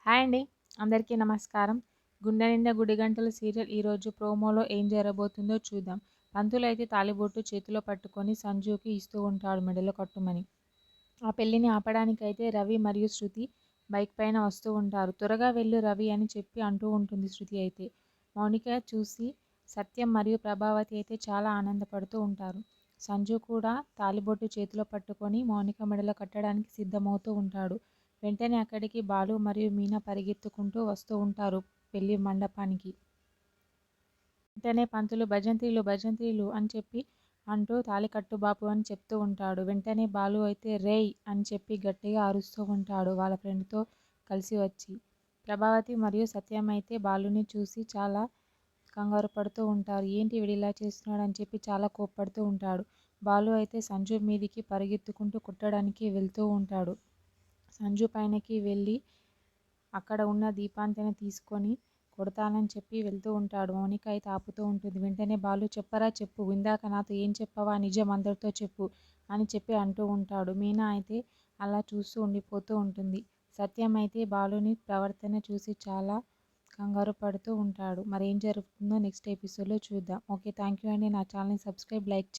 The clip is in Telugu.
హాయ్ అండి. అందరికీ నమస్కారం. 'గుండె నిండా గుడిగంటలు' సీరియల్ ఈరోజు ప్రోమోలో ఏం జరగబోతుందో చూద్దాం. పంతులైతే తాళిబొట్టు చేతిలో పట్టుకొని సంజుకి ఇస్తూ ఉంటాడు మెడలో కట్టుమని. ఆ పెళ్లిని ఆపడానికైతే రవి మరియు శృతి బైక్ పైన వస్తూ ఉంటారు. త్వరగా వెళ్ళు రవి అని చెప్పి అంటూ ఉంటుంది శృతి అయితే. మౌనిక చూసి సత్యం మరియు ప్రభావతి అయితే చాలా ఆనందపడుతూ ఉంటారు. సంజు కూడా తాళిబొట్టు చేతిలో పట్టుకొని మౌనిక మెడలో కట్టడానికి సిద్ధమవుతూ ఉంటాడు. వెంటనే అక్కడికి బాలు మరియు మీనా పరిగెత్తుకుంటూ వస్తూ ఉంటారు పెళ్లి మండపానికి. వెంటనే పంతులు భజంత్రీలు భజంత్రీలు అని చెప్పి అంటూ తాళి కట్టు బాపు అని చెప్తూ ఉంటాడు. వెంటనే బాలు అయితే రేయ్ అని చెప్పి గట్టిగా అరుస్తూ ఉంటాడు వాళ్ళ ఫ్రెండ్తో కలిసి వచ్చి. ప్రభావతి మరియు సత్యం అయితే బాలుని చూసి చాలా కంగారు పడుతూ ఉంటారు. ఏంటి వీడు ఇలా చేస్తున్నాడు అని చెప్పి చాలా కోప్పడుతూ ఉంటాడు. బాలు అయితే సంజు మీదికి పరిగెత్తుకుంటూ కొట్టడానికి వెళ్తూ ఉంటాడు. సంజు పైనకి వెళ్ళి అక్కడ ఉన్న దీపాంతని తీసుకొని కొడతానని చెప్పి వెళ్తూ ఉంటాడు. మౌనిక అయితే ఆపుతూ ఉంటుంది. వెంటనే బాలు చెప్పరా చెప్పు, ఇందాక నాతో ఏం చెప్పావా, నిజం అందరితో చెప్పు అని చెప్పి అంటూ ఉంటాడు. మీనా అయితే అలా చూస్తూ ఉండిపోతూ ఉంటుంది. సత్యం అయితే బాలుని ప్రవర్తన చూసి చాలా కంగారు పడుతూ ఉంటాడు. మరి ఏం జరుగుతుందో నెక్స్ట్ ఎపిసోడ్లో చూద్దాం. ఓకే, థ్యాంక్ యూ అండి. నా ఛానల్ని సబ్స్క్రైబ్, లైక్